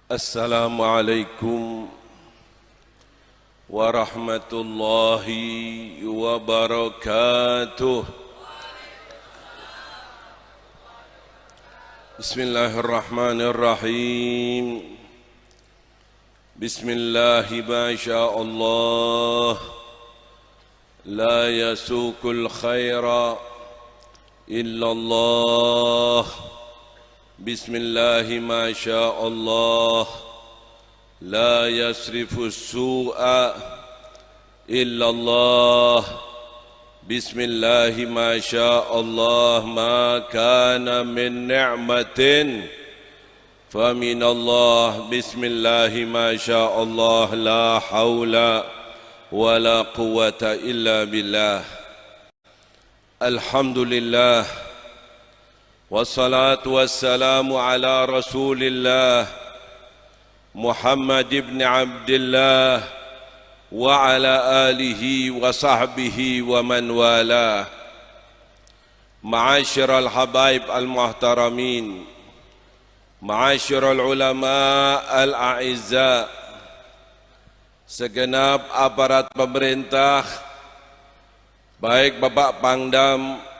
Assalamualaikum warahmatullahi wabarakatuh. Bismillahirrahmanirrahim. Bismillahi ma sya'allah. La yasukul khaira illallah. Bismillahi ma sya'allah. La yasrifu su'a illallah. Bismillahi ma sya'allah. Ma kana min ni'matin faminallah. Bismillahi ma sya'allah. La hawla wa la quwwata illa billah. Alhamdulillah. Wassalatu wassalamu ala rasulillah Muhammad ibn Abdullah wa ala alihi wa sahbihi wa man wala. Ma'asyiral habaib al-muhtaramin, ma'asyiral ulama al-a'izza, segenap aparat pemerintah, baik Bapak Pangdam,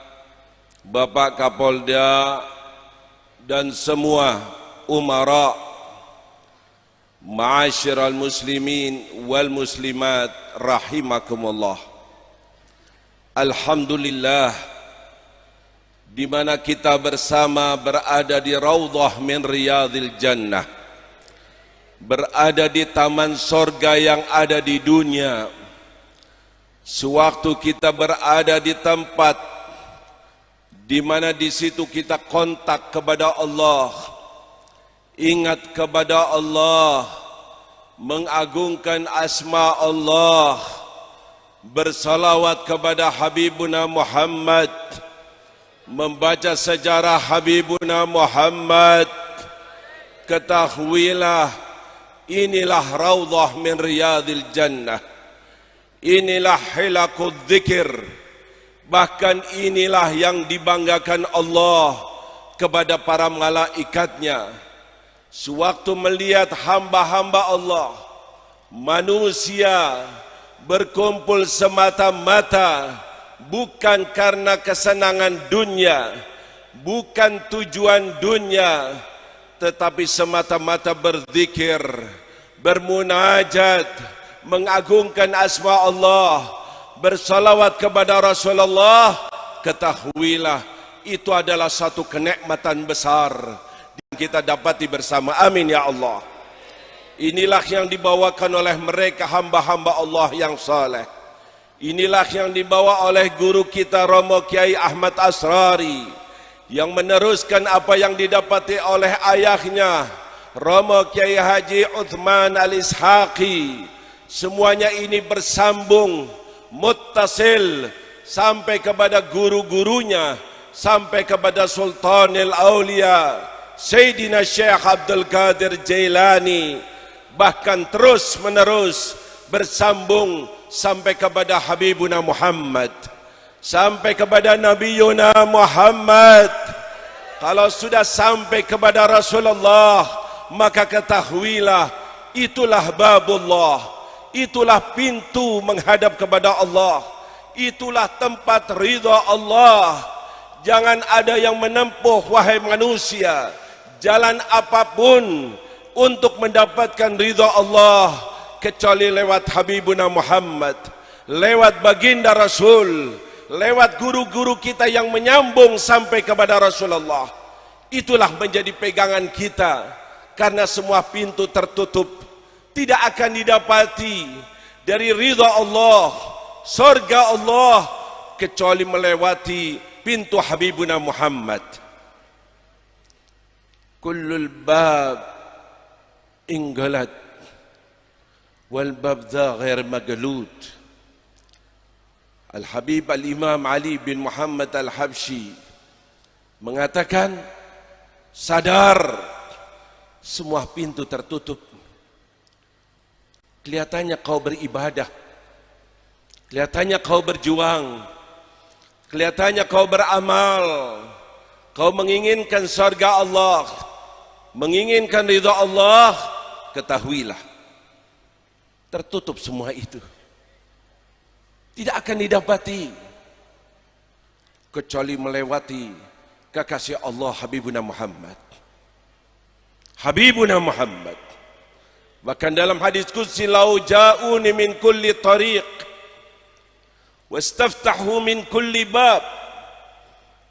Bapak Kapolda dan semua umara, ma'asyiral muslimin wal muslimat rahimakumullah. Alhamdulillah, di mana kita bersama berada di raudhah min riyadil jannah, berada di taman sorga yang ada di dunia. Sewaktu kita berada di tempat di mana di situ kita kontak kepada Allah, ingat kepada Allah, mengagungkan asma Allah, bersalawat kepada Habibuna Muhammad, membaca sejarah Habibuna Muhammad, ketahuilah inilah raudhah min riyadil jannah, inilah hilaqud dzikir. Bahkan inilah yang dibanggakan Allah kepada para malaikatnya. Sewaktu melihat hamba-hamba Allah, manusia berkumpul semata-mata bukan karena kesenangan dunia, bukan tujuan dunia, tetapi semata-mata berzikir, bermunajat, mengagungkan asma Allah, bersalawat kepada Rasulullah. Ketahuilah itu adalah satu kenikmatan besar yang kita dapati bersama. Amin ya Allah. Inilah yang dibawakan oleh mereka hamba-hamba Allah yang saleh. Inilah yang dibawa oleh guru kita Romo Kiai Ahmad Asrari, yang meneruskan apa yang didapati oleh ayahnya Romo Kiai Haji Uthman Al-Ishaqi. Semuanya ini bersambung, muttasil sampai kepada guru-gurunya, sampai kepada Sultanil Aulia Sayyidina Syekh Abdul Qadir Jailani, bahkan terus menerus bersambung sampai kepada Habibuna Muhammad, sampai kepada Nabiyuna Muhammad. Kalau sudah sampai kepada Rasulullah, maka ketahuilah itulah babullah, itulah pintu menghadap kepada Allah, itulah tempat ridha Allah. Jangan ada yang menempuh, wahai manusia, jalan apapun untuk mendapatkan ridha Allah kecuali lewat Habibuna Muhammad, lewat baginda Rasul, lewat guru-guru kita yang menyambung sampai kepada Rasulullah. Itulah menjadi pegangan kita, karena semua pintu tertutup tidak akan didapati dari ridha Allah, surga Allah, kecuali melewati pintu Habibuna Muhammad. Kullul bab inggalat wal bab dha ghair maglud. Al-Habib Al-Imam Ali bin Muhammad Al-Habsyi mengatakan, sadar, semua pintu tertutup. Kelihatannya kau beribadah, kelihatannya kau berjuang, kelihatannya kau beramal, kau menginginkan surga Allah, menginginkan ridha Allah, ketahuilah, tertutup semua itu. Tidak akan didapati kecuali melewati kekasih Allah Habibuna Muhammad. Habibuna Muhammad. Bahkan dalam hadis qudsi, lau ja'uni min kulli tariq wastaftahu min kulli bab.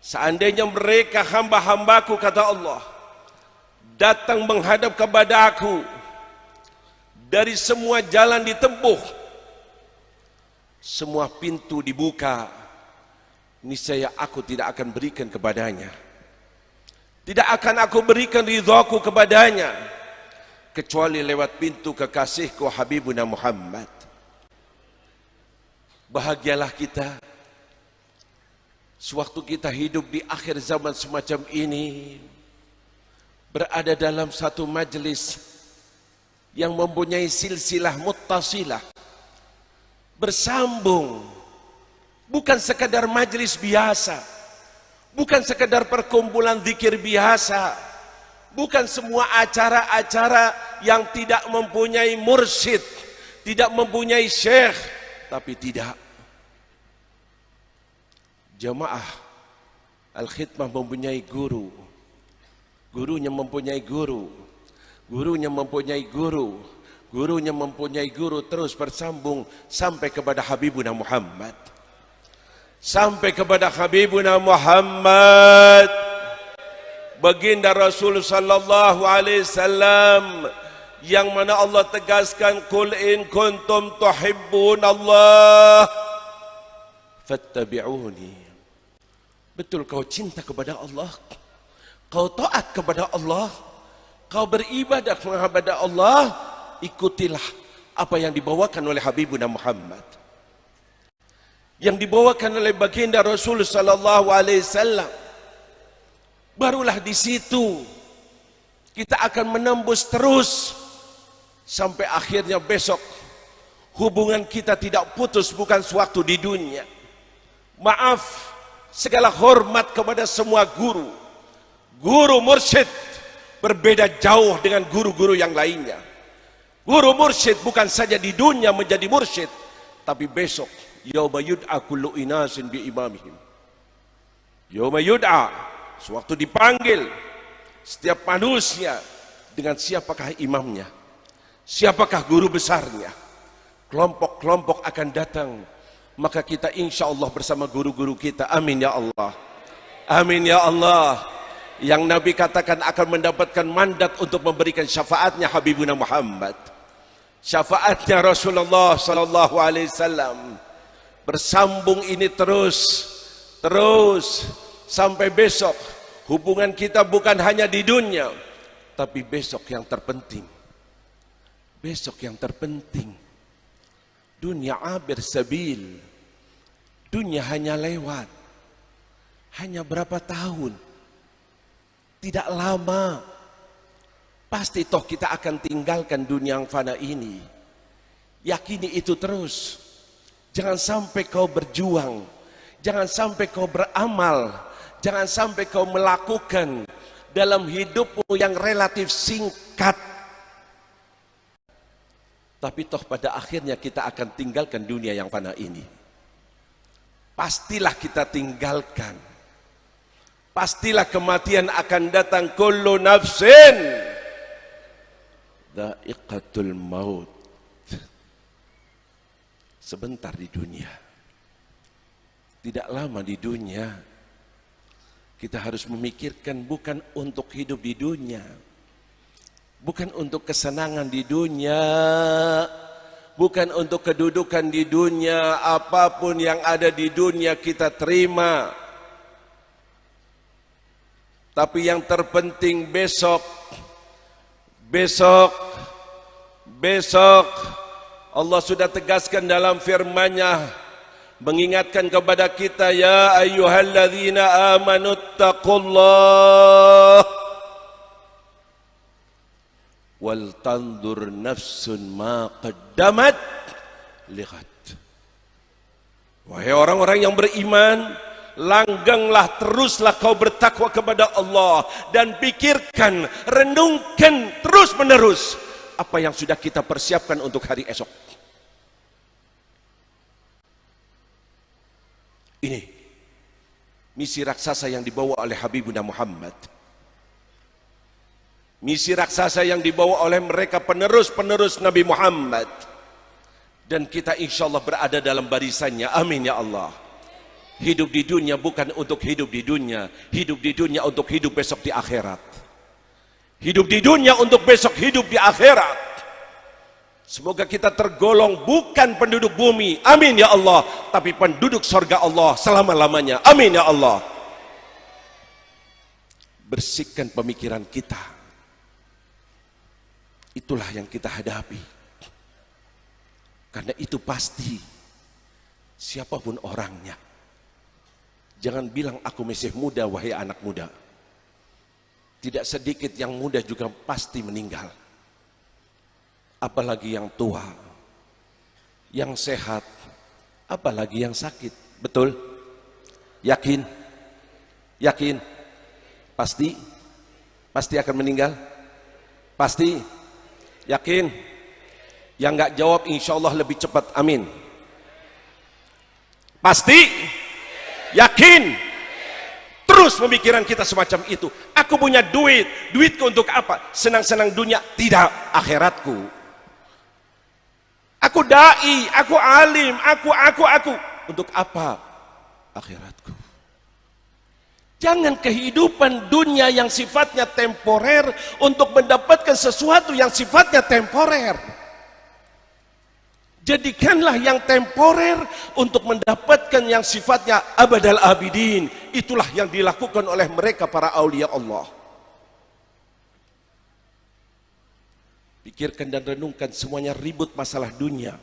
Seandainya mereka hamba-hambaku, kata Allah, datang menghadap kepada aku dari semua jalan ditempuh, semua pintu dibuka, niscaya aku tidak akan berikan kepadanya, tidak akan aku berikan ridhaku kepadanya kecuali lewat pintu kekasihku Habibuna Muhammad. Bahagialah kita sewaktu kita hidup di akhir zaman semacam ini, berada dalam satu majelis yang mempunyai silsilah muttasilah, bersambung, bukan sekadar majelis biasa, bukan sekadar perkumpulan zikir biasa, bukan semua acara-acara yang tidak mempunyai mursyid, tidak mempunyai syekh, tapi tidak. Jamaah Al-Khidmah mempunyai guru, gurunya mempunyai guru, gurunya mempunyai guru, gurunya mempunyai guru, terus bersambung sampai kepada Habibuna Muhammad. Sampai kepada Habibuna Muhammad, baginda Rasul sallallahu alaihi wasallam, yang mana Allah tegaskan, qul in kuntum tuhibbun Allah fattabi'uni. Betul kau cinta kepada Allah, kau taat kepada Allah, kau beribadah kepada Allah, ikutilah apa yang dibawakan oleh Habibuna Muhammad, yang dibawakan oleh baginda Rasul sallallahu alaihi wasallam. Barulah di situ kita akan menembus terus sampai akhirnya besok hubungan kita tidak putus, bukan sewaktu di dunia. Maaf, segala hormat kepada semua guru, guru mursyid berbeda jauh dengan guru-guru yang lainnya. Guru mursyid bukan saja di dunia menjadi mursyid, tapi besok yauma yud'a kullu inasin bi imamihim. Yauma yud'a, sewaktu dipanggil setiap manusia dengan siapakah imamnya, siapakah guru besarnya. Kelompok-kelompok akan datang, maka kita insya Allah bersama guru-guru kita. Amin ya Allah, amin ya Allah. Yang Nabi katakan akan mendapatkan mandat untuk memberikan syafaatnya Habibuna Muhammad, syafaatnya Rasulullah sallallahu alaihi wasallam. Bersambung ini terus sampai besok. Hubungan kita bukan hanya di dunia, tapi besok yang terpenting. Besok yang terpenting. Dunia abir sabil. Dunia hanya lewat. Hanya berapa tahun. Tidak lama. Pasti toh kita akan tinggalkan dunia yang fana ini. Yakini itu terus. Jangan sampai kau berjuang, jangan sampai kau beramal, jangan sampai kau melakukan dalam hidupmu yang relatif singkat, tapi toh pada akhirnya kita akan tinggalkan dunia yang fana ini. Pastilah kita tinggalkan, pastilah kematian akan datang. Kullu nafsin dha'iqatul maut. Sebentar di dunia, tidak lama di dunia. Kita harus memikirkan bukan untuk hidup di dunia, bukan untuk kesenangan di dunia, bukan untuk kedudukan di dunia. Apapun yang ada di dunia kita terima, tapi yang terpenting besok Allah sudah tegaskan dalam firman-Nya, mengingatkan kepada kita, ya ayyuhalladzina amanu taqullah wal tandur nafsun ma qaddamat lighad. Wahai orang-orang yang beriman, langganglah, teruslah kau bertakwa kepada Allah dan pikirkan, renungkan terus menerus apa yang sudah kita persiapkan untuk hari esok. Ini misi raksasa yang dibawa oleh Habibuna Muhammad. Misi raksasa yang dibawa oleh mereka penerus-penerus Nabi Muhammad. Dan kita insya Allah berada dalam barisannya. Amin ya Allah. Hidup di dunia bukan untuk hidup di dunia. Hidup di dunia untuk hidup besok di akhirat. Hidup di dunia untuk besok hidup di akhirat. Semoga kita tergolong bukan penduduk bumi. Amin ya Allah. Tapi penduduk surga Allah selama-lamanya. Amin ya Allah. Bersihkan pemikiran kita. Itulah yang kita hadapi. Karena itu pasti, siapapun orangnya. Jangan bilang aku masih muda, wahai anak muda. Tidak sedikit yang muda juga pasti meninggal. Apalagi yang tua, yang sehat, apalagi yang sakit. Betul? Yakin? Yakin? Pasti? Pasti akan meninggal? Pasti? Yakin? Yang nggak jawab insya Allah lebih cepat, amin. Pasti? Yakin? Terus pemikiran kita semacam itu. Aku punya duit, duitku untuk apa? Senang-senang dunia? Tidak, akhiratku. Aku dai, aku alim, aku. Untuk apa? Akhiratku. Jangan kehidupan dunia yang sifatnya temporer untuk mendapatkan sesuatu yang sifatnya temporer. Jadikanlah yang temporer untuk mendapatkan yang sifatnya abadal abidin. Itulah yang dilakukan oleh mereka para aulia Allah. Pikirkan dan renungkan, semuanya ribut masalah dunia.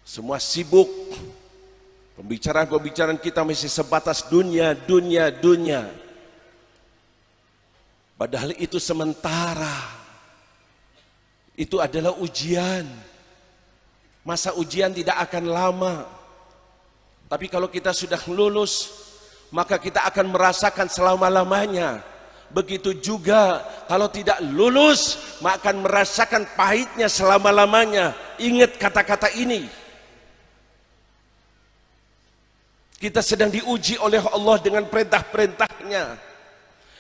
Semua sibuk. Pembicaraan-pembicaraan kita masih sebatas dunia. Padahal itu sementara. Itu adalah ujian. Masa ujian tidak akan lama. Tapi kalau kita sudah lulus, maka kita akan merasakan selama-lamanya. Begitu juga kalau tidak lulus, maka akan merasakan pahitnya selama-lamanya. Ingat kata-kata ini. Kita sedang diuji oleh Allah dengan perintah-perintahnya.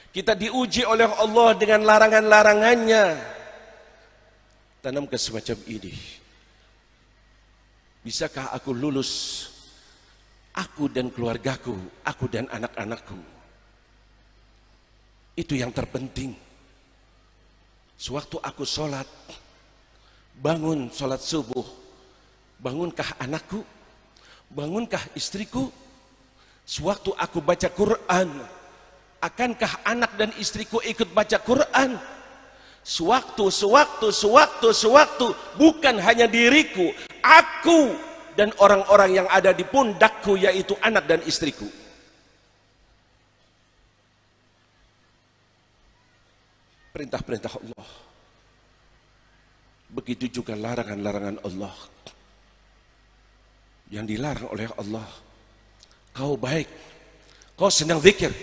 Kita diuji oleh Allah dengan larangan-larangannya. Tanam ke semacam ini. Bisakah aku lulus? Aku dan keluargaku, aku dan anak-anakku. Itu yang terpenting. Sewaktu aku sholat, bangun sholat subuh, bangunkah anakku? Bangunkah istriku? Sewaktu aku baca Quran, akankah anak dan istriku ikut baca Quran? Sewaktu, bukan hanya diriku, aku dan orang-orang yang ada di pundakku, yaitu anak dan istriku. Perintah-perintah Allah. Begitu juga larangan-larangan Allah. Yang dilarang oleh Allah. Kau baik, kau senang zikir,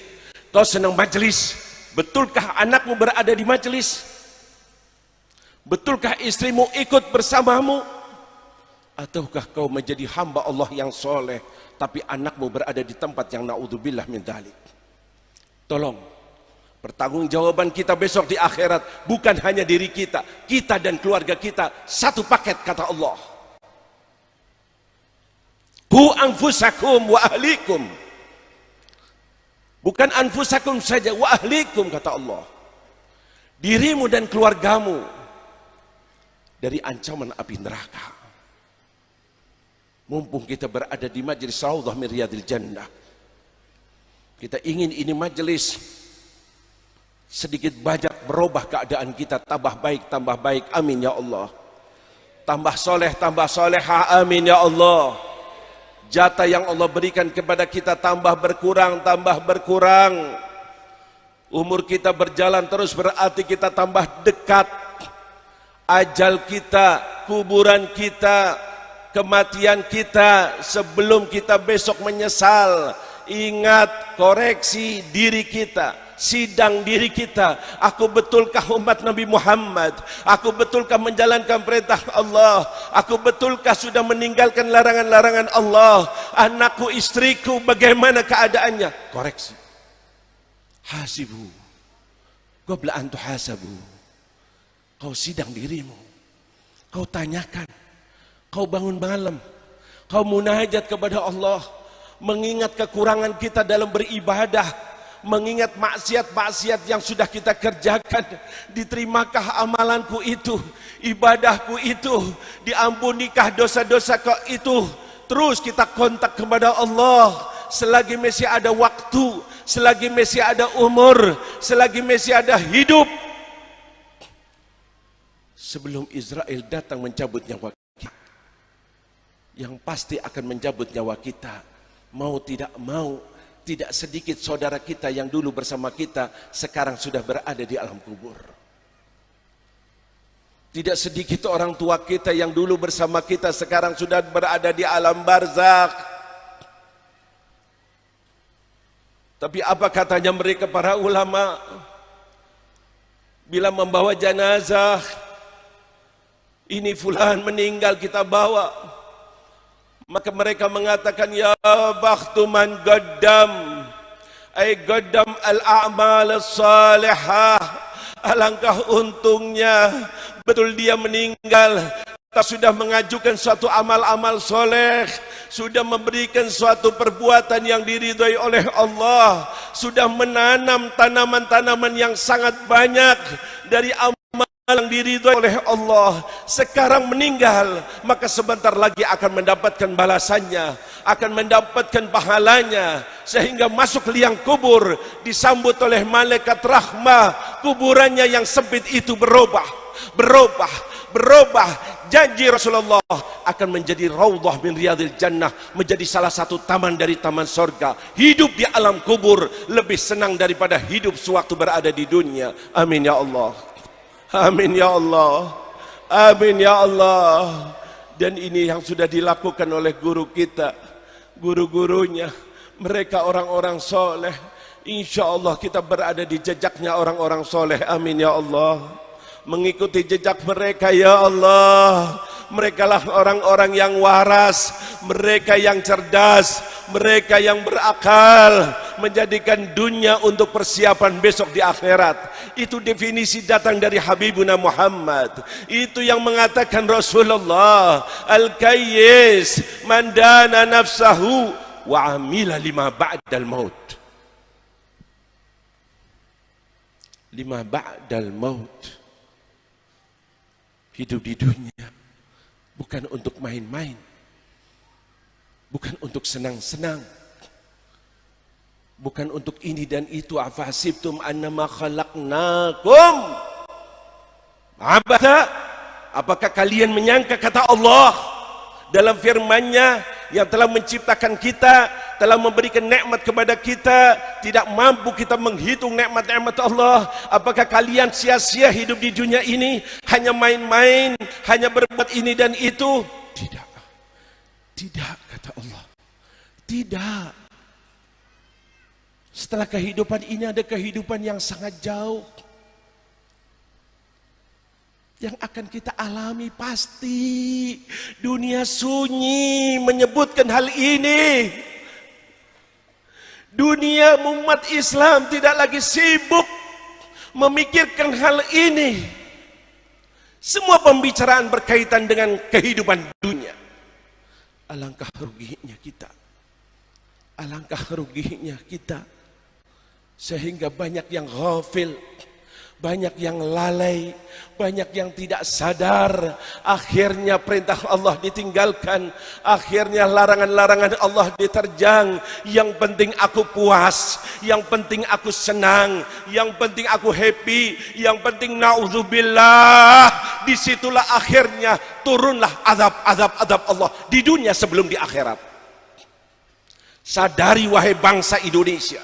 kau senang majelis. Betulkah anakmu berada di majelis? Betulkah istrimu ikut bersamamu? Ataukah kau menjadi hamba Allah yang soleh, tapi anakmu berada di tempat yang na'udzubillah min dzalik? Tolong, pertanggungjawaban kita besok di akhirat bukan hanya diri kita, kita dan keluarga kita satu paket, kata Allah. Qu anfusakum wa ahlikum. Bukan anfusakum saja, wa ahlikum, kata Allah. Dirimu dan keluargamu dari ancaman api neraka. Mumpung kita berada di majelis Raudhah min Riyadil Jannah, kita ingin ini majelis sedikit banyak merubah keadaan kita, tambah baik, amin ya Allah. Tambah soleh, tambah soleha, amin ya Allah. Jatah yang Allah berikan kepada kita tambah berkurang. Umur kita berjalan terus, berarti kita tambah dekat. Ajal kita, kuburan kita, kematian kita, sebelum kita besok menyesal. ingat, koreksi diri kita, sidang diri kita. Aku betulkah umat Nabi Muhammad? Aku betulkah menjalankan perintah Allah? Aku betulkah sudah meninggalkan larangan-larangan Allah? Anakku, istriku, bagaimana keadaannya? Koreksi. Hasibu qabla an tuhasabu. Kau sidang dirimu, kau tanyakan, kau bangun malam, kau munajat kepada Allah, mengingat kekurangan kita dalam beribadah, mengingat maksiat-maksiat yang sudah kita kerjakan. Diterimakah amalanku itu, ibadahku itu, diampunikah dosa-dosa kau itu? Terus kita kontak kepada Allah selagi masih ada waktu, selagi masih ada umur, selagi masih ada hidup, sebelum Israel datang mencabut nyawa kita. Yang pasti akan mencabut nyawa kita, mau tidak mau. Tidak sedikit saudara kita yang dulu bersama kita sekarang sudah berada di alam kubur. Tidak sedikit orang tua kita yang dulu bersama kita sekarang sudah berada di alam barzakh. Tapi apa katanya mereka para ulama bila membawa jenazah? Ini fulan meninggal, kita bawa. Maka mereka mengatakan, ya bakhtu man gaddam, ay gaddam al-a'mal as-salihah. Alangkah untungnya, betul dia meninggal, kita sudah mengajukan suatu amal-amal soleh, sudah memberikan suatu perbuatan yang diridhai oleh Allah, sudah menanam tanaman-tanaman yang sangat banyak dari amal yang diridhai oleh Allah. Sekarang meninggal, maka sebentar lagi akan mendapatkan balasannya, akan mendapatkan pahalanya, sehingga masuk liang kubur disambut oleh malaikat rahmah. Kuburannya yang sempit itu berubah. Janji Rasulullah akan menjadi raudhah min riyadil jannah, menjadi salah satu taman dari taman sorga. Hidup di alam kubur lebih senang daripada hidup sewaktu berada di dunia. Amin ya Allah. Amin ya Allah. Amin ya Allah. Dan ini yang sudah dilakukan oleh guru kita, guru-gurunya, mereka orang-orang soleh. Insya Allah kita berada di jejaknya orang-orang soleh. Amin ya Allah. Mengikuti jejak mereka ya Allah. Mereka lah orang-orang yang waras, mereka yang cerdas, mereka yang berakal, menjadikan dunia untuk persiapan besok di akhirat. Itu definisi datang dari Habibuna Muhammad. Itu yang mengatakan Rasulullah, al-kayyis man dana nafsahu wa amila lima ba'dal maut. Lima ba'dal maut. Hidup di dunia bukan untuk main-main, bukan untuk senang-senang, bukan untuk ini dan itu. Afahsibtum annama khalaqnakum abatha. Apakah kalian menyangka, kata Allah dalam firman-Nya yang telah menciptakan kita, telah memberikan nikmat kepada kita, tidak mampu kita menghitung nikmat-nikmat Allah. Apakah kalian sia-sia hidup di dunia ini, hanya main-main, hanya berbuat ini dan itu? Tidak. Tidak, kata Allah. Tidak. Setelah kehidupan ini ada kehidupan yang sangat jauh, yang akan kita alami pasti. Dunia sunyi menyebutkan hal ini. Dunia umat Islam tidak lagi sibuk memikirkan hal ini. Semua pembicaraan berkaitan dengan kehidupan dunia. Alangkah ruginya kita. Alangkah ruginya kita. Sehingga banyak yang ghafil, banyak yang lalai, banyak yang tidak sadar. Akhirnya perintah Allah ditinggalkan, akhirnya larangan-larangan Allah diterjang. Yang penting aku puas, yang penting aku senang, yang penting aku happy, yang penting na'udzubillah. Disitulah akhirnya turunlah azab Allah di dunia sebelum di akhirat. Sadari wahai bangsa Indonesia,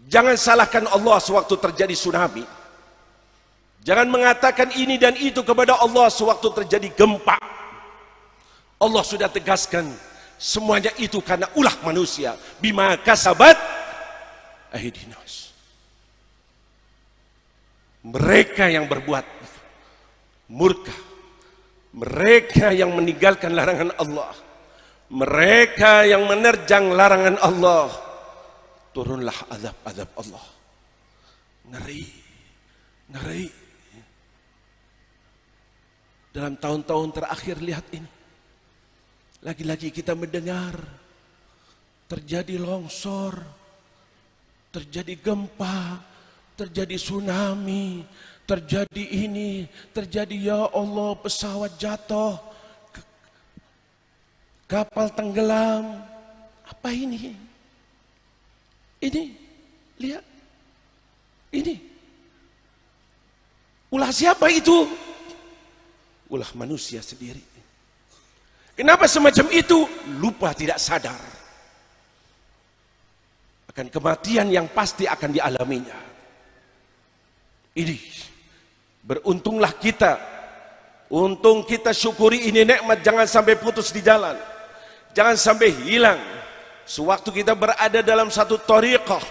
jangan salahkan Allah sewaktu terjadi tsunami. Jangan mengatakan ini dan itu kepada Allah sewaktu terjadi gempa. Allah sudah tegaskan, Semuanya itu karena ulah manusia. Bima kasabat aidinas. Mereka yang berbuat murka, mereka yang meninggalkan larangan Allah, mereka yang menerjang larangan Allah, turunlah azab-azab Allah. Ngeri, ngeri. Dalam tahun-tahun terakhir lihat ini, lagi-lagi kita mendengar terjadi longsor, terjadi gempa, terjadi tsunami, terjadi ini, terjadi ya Allah pesawat jatuh, kapal tenggelam. Apa ini? Ini, lihat. Ini. Ulah siapa itu? Ulah manusia sendiri. Kenapa semacam itu? Lupa, tidak sadar akan kematian yang pasti akan dialaminya. Ini beruntunglah kita. Untung kita syukuri ini nikmat, jangan sampai putus di jalan. Jangan sampai hilang. Sewaktu kita berada dalam satu thariqah,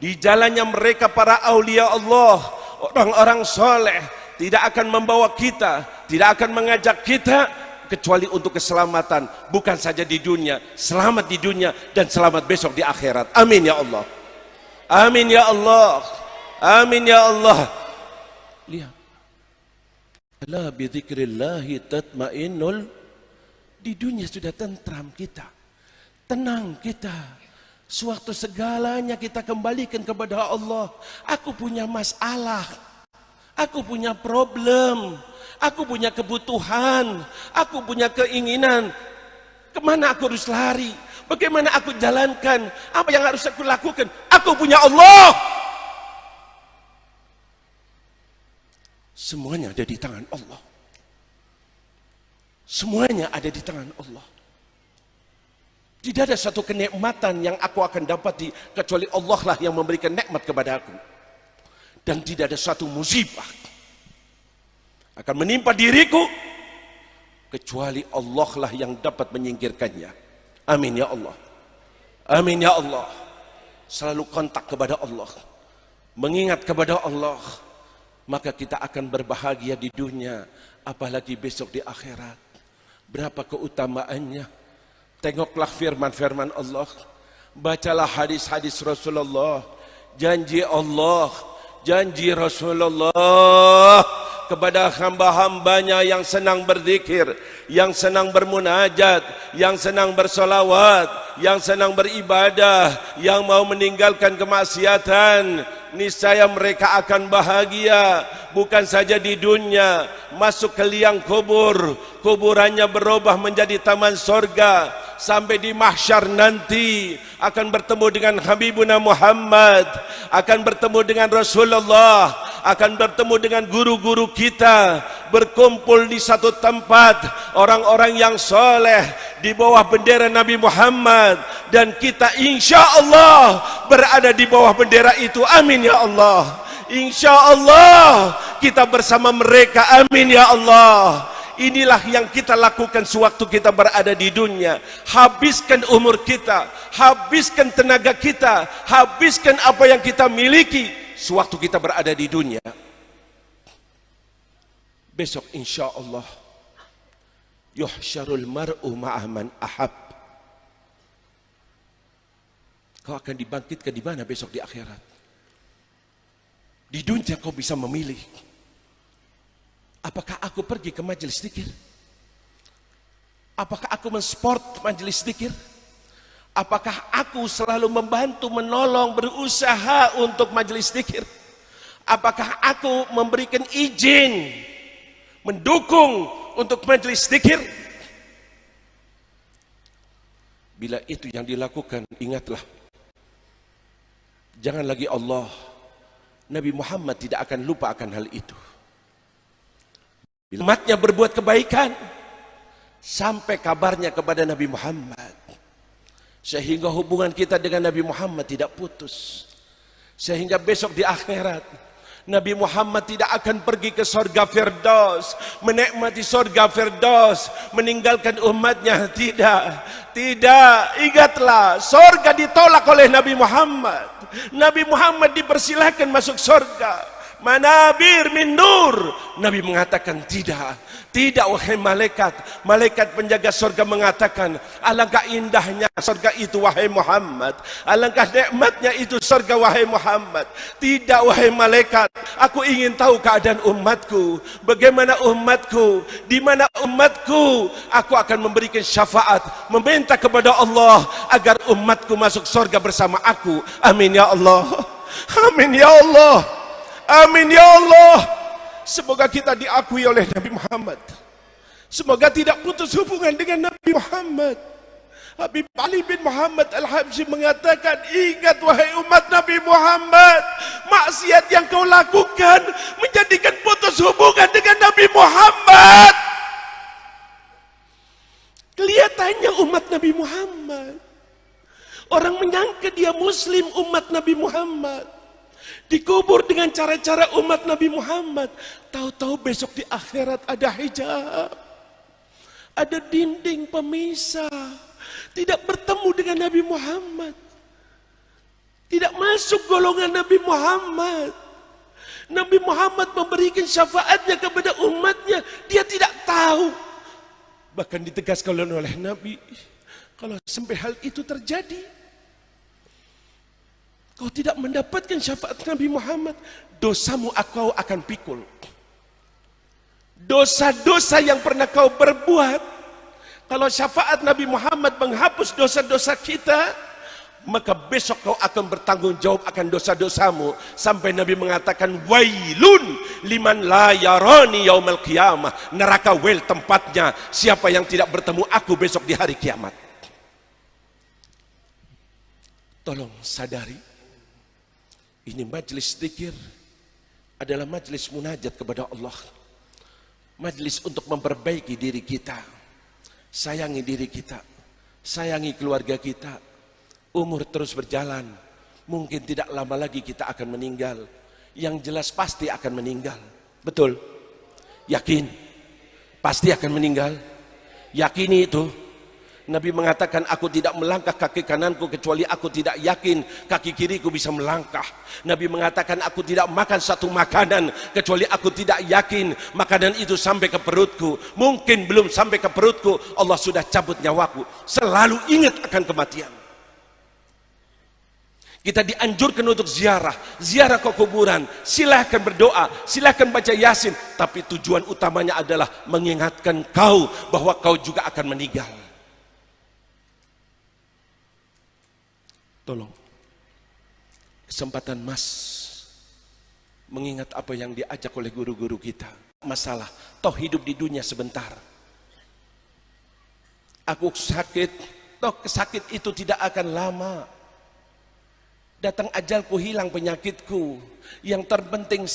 di jalannya mereka para aulia Allah, orang-orang soleh, tidak akan membawa kita, tidak akan mengajak kita kecuali untuk keselamatan, bukan saja di dunia, selamat di dunia dan selamat besok di akhirat. Amin ya Allah. Amin ya Allah. Amin ya Allah. Lihat. Ala bi dzikrillahi tatmainnul. Di dunia sudah tentram kita, tenang kita. Sewaktu segalanya kita kembalikan kepada Allah. Aku punya masalah, aku punya problem, aku punya kebutuhan, aku punya keinginan. Kemana aku harus lari? Bagaimana aku jalankan? Apa yang harus aku lakukan? Aku punya Allah. Semuanya ada di tangan Allah. Semuanya ada di tangan Allah. Tidak ada satu kenikmatan yang aku akan dapati kecuali Allah lah yang memberikan nikmat kepada aku. Dan tidak ada satu musibah akan menimpa diriku kecuali Allah lah yang dapat menyingkirkannya. Amin ya Allah. Amin ya Allah. Selalu kontak kepada Allah, mengingat kepada Allah, maka kita akan berbahagia di dunia, apalagi besok di akhirat. Berapa keutamaannya. Tengoklah firman-firman Allah, bacalah hadis-hadis Rasulullah, janji Allah, janji Rasulullah kepada hamba-hambanya yang senang berzikir, yang senang bermunajat, yang senang bersolawat, yang senang beribadah, yang mau meninggalkan kemaksiatan, niscaya mereka akan bahagia. Bukan saja di dunia, masuk ke liang kubur, kuburannya berubah menjadi taman sorga. Sampai di mahsyar nanti akan bertemu dengan Habibuna Muhammad, akan bertemu dengan Rasulullah, akan bertemu dengan guru-guru kita, berkumpul di satu tempat orang-orang yang soleh di bawah bendera Nabi Muhammad, dan kita insya Allah berada di bawah bendera itu. Amin ya Allah. Insya Allah kita bersama mereka. Amin ya Allah. Inilah yang kita lakukan sewaktu kita berada di dunia. Habiskan umur kita, habiskan tenaga kita, habiskan apa yang kita miliki sewaktu kita berada di dunia. Besok insya Allah yuhsyarul mar'u ma'aman ahab. Kau akan dibangkitkan di mana besok di akhirat? Di dunia kau bisa memilih. Apakah aku pergi ke majelis zikir? Apakah aku mensport majelis zikir? Apakah aku selalu membantu, menolong, berusaha untuk majelis zikir? Apakah aku memberikan izin, mendukung untuk majelis zikir? Bila itu yang dilakukan, ingatlah, jangan lagi Allah, Nabi Muhammad tidak akan lupa akan hal itu. Bila umatnya berbuat kebaikan, sampai kabarnya kepada Nabi Muhammad, sehingga hubungan kita dengan Nabi Muhammad tidak putus. Sehingga besok di akhirat Nabi Muhammad tidak akan pergi ke surga Firdaus, menikmati surga Firdaus, meninggalkan umatnya. Tidak, tidak. Ingatlah, surga ditolak oleh Nabi Muhammad. Nabi Muhammad dipersilahkan masuk surga. Manabir min nur. Nabi mengatakan tidak. Tidak wahai malaikat. Malaikat penjaga surga mengatakan, alangkah indahnya surga itu wahai Muhammad. Alangkah nikmatnya itu surga wahai Muhammad. Tidak wahai malaikat. Aku ingin tahu keadaan umatku. Bagaimana umatku? Di mana umatku? Aku akan memberikan syafaat, meminta kepada Allah agar umatku masuk surga bersama aku. Amin ya Allah. Amin ya Allah. Amin ya Allah. Semoga kita diakui oleh Nabi Muhammad. Semoga tidak putus hubungan dengan Nabi Muhammad. Habib Ali bin Muhammad Al-Habsyi mengatakan, ingat wahai umat Nabi Muhammad, maksiat yang kau lakukan menjadikan putus hubungan dengan Nabi Muhammad. Kelihatannya umat Nabi Muhammad, orang menyangka dia muslim umat Nabi Muhammad, dikubur dengan cara-cara umat Nabi Muhammad. Tahu-tahu besok di akhirat ada hijab, ada dinding pemisah, tidak bertemu dengan Nabi Muhammad, tidak masuk golongan Nabi Muhammad. Nabi Muhammad memberikan syafaatnya kepada umatnya, dia tidak tahu. Bahkan ditegaskan oleh Nabi, kalau sampai hal itu terjadi, kau tidak mendapatkan syafaat Nabi Muhammad, dosamu kau akan pikul. Dosa-dosa yang pernah kau berbuat, kalau syafaat Nabi Muhammad menghapus dosa-dosa kita, maka besok kau akan bertanggung jawab akan dosa-dosamu. Sampai Nabi mengatakan, wailun liman la yarani yaumal qiyamah. Neraka wel tempatnya siapa yang tidak bertemu aku besok di hari kiamat. Tolong sadari, ini majlis zikir adalah majlis munajat kepada Allah. Majlis untuk memperbaiki diri kita. Sayangi diri kita. Sayangi keluarga kita. Umur terus berjalan. Mungkin tidak lama lagi kita akan meninggal. Yang jelas pasti akan meninggal. Betul? Yakin? Pasti akan meninggal. Yakini itu. Nabi mengatakan, aku tidak melangkah kaki kananku kecuali aku tidak yakin kaki kiriku bisa melangkah. Nabi mengatakan, aku tidak makan satu makanan kecuali aku tidak yakin makanan itu sampai ke perutku. Mungkin belum sampai ke perutku, Allah sudah cabut nyawaku. Selalu ingat akan kematian. Kita dianjurkan untuk ziarah ke kuburan. Silahkan berdoa, silahkan baca Yasin, tapi tujuan utamanya adalah mengingatkan kau bahwa kau juga akan meninggal. Tolong, kesempatan emas mengingat apa yang diajak oleh guru-guru kita. Masalah, toh hidup di dunia sebentar. Aku sakit, toh sakit itu tidak akan lama. Datang ajalku, hilang penyakitku. Yang terpenting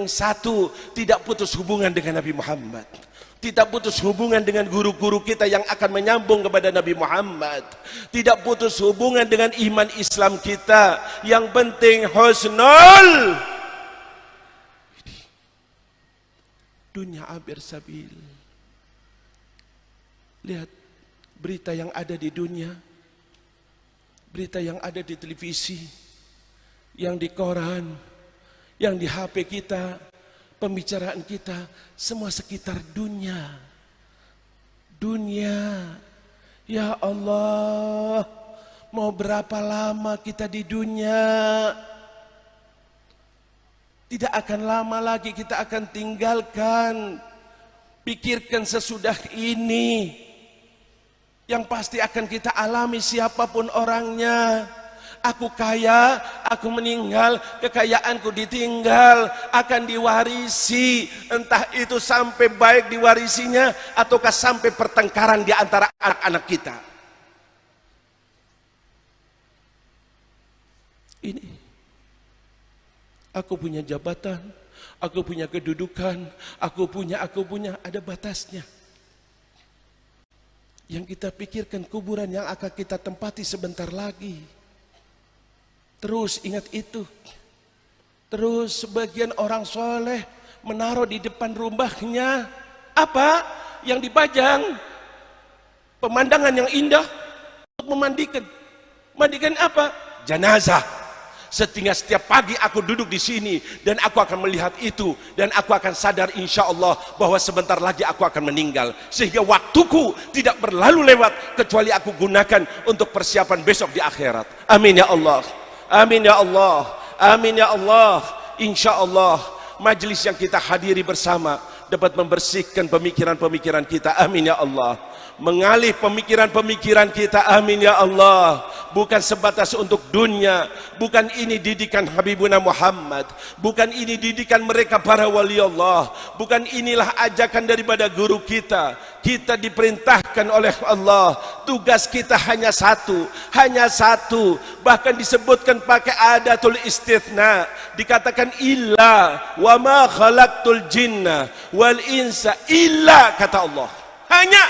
satu, tidak putus hubungan dengan Nabi Muhammad. Tidak putus hubungan dengan guru-guru kita yang akan menyambung kepada Nabi Muhammad. Tidak putus hubungan dengan iman Islam kita. Yang penting husnul dunia abir sabil. Lihat berita yang ada di dunia, berita yang ada di televisi, yang di koran, yang di HP kita, pembicaraan kita, semua sekitar dunia. Dunia. Ya Allah, mau berapa lama kita di dunia? Tidak akan lama lagi kita akan tinggalkan. Pikirkan sesudah ini. Yang pasti akan kita alami siapapun orangnya. Aku kaya, aku meninggal, kekayaanku ditinggal, akan diwarisi. Entah itu sampai baik diwarisinya, ataukah sampai pertengkaran di antara anak-anak kita. Ini, aku punya jabatan, aku punya kedudukan, aku punya, ada batasnya. Yang kita pikirkan kuburan yang akan kita tempati sebentar lagi. Terus ingat itu. Terus sebagian orang soleh menaruh di depan rumahnya apa? Yang dipajang pemandangan yang indah untuk memandikan. Mandikan apa? Jenazah. Sehingga setiap pagi aku duduk di sini dan aku akan melihat itu dan aku akan sadar insya Allah bahwa sebentar lagi aku akan meninggal, sehingga waktuku tidak berlalu lewat kecuali aku gunakan untuk persiapan besok di akhirat. Amin ya Allah. Amin ya Allah. Amin ya Allah. Insya Allah majelis yang kita hadiri bersama dapat membersihkan pemikiran-pemikiran kita. Amin ya Allah. Mengalih pemikiran-pemikiran kita. Amin ya Allah. Bukan sebatas untuk dunia, bukan ini didikan Habibuna Muhammad, bukan ini didikan mereka para wali Allah, bukan inilah ajakan daripada guru kita. Kita diperintahkan oleh Allah, tugas kita hanya satu, bahkan disebutkan pakai adatul istithna, dikatakan illa wa ma khalaqtul jinna wal insa illa, kata Allah, hanya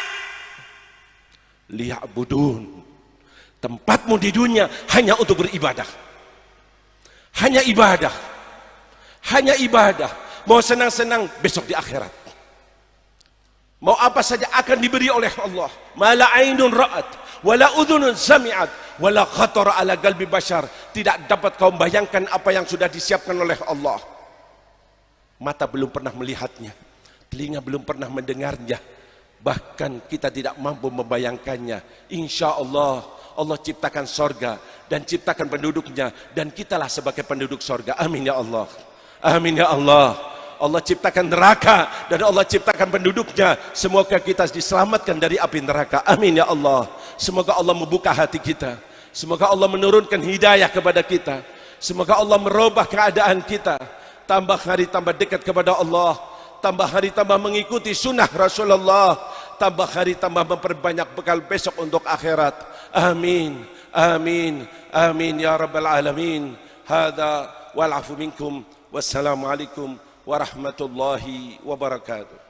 liya'budun. Tempatmu di dunia hanya untuk beribadah, hanya ibadah, hanya ibadah. Mau senang-senang besok di akhirat, mau apa saja akan diberi oleh Allah. Mala ainun ra'at wala udhunun sami'at wala khatara ala qalbi bashar. Tidak dapat kau bayangkan apa yang sudah disiapkan oleh Allah. Mata belum pernah melihatnya, telinga belum pernah mendengarnya, bahkan kita tidak mampu membayangkannya. Insya Allah Allah ciptakan sorga dan ciptakan penduduknya, dan kitalah sebagai penduduk sorga. Amin ya Allah. Amin ya Allah. Allah ciptakan neraka dan Allah ciptakan penduduknya. Semoga kita diselamatkan dari api neraka. Amin ya Allah. Semoga Allah membuka hati kita, semoga Allah menurunkan hidayah kepada kita, semoga Allah merubah keadaan kita. Tambah hari tambah dekat kepada Allah, tambah hari tambah mengikuti sunnah Rasulullah, tambah hari tambah memperbanyak bekal besok untuk akhirat. Amin, amin, amin ya rabbal alamin. Hadza wal afu minkum. Wassalamualaikum warahmatullahi wabarakatuh.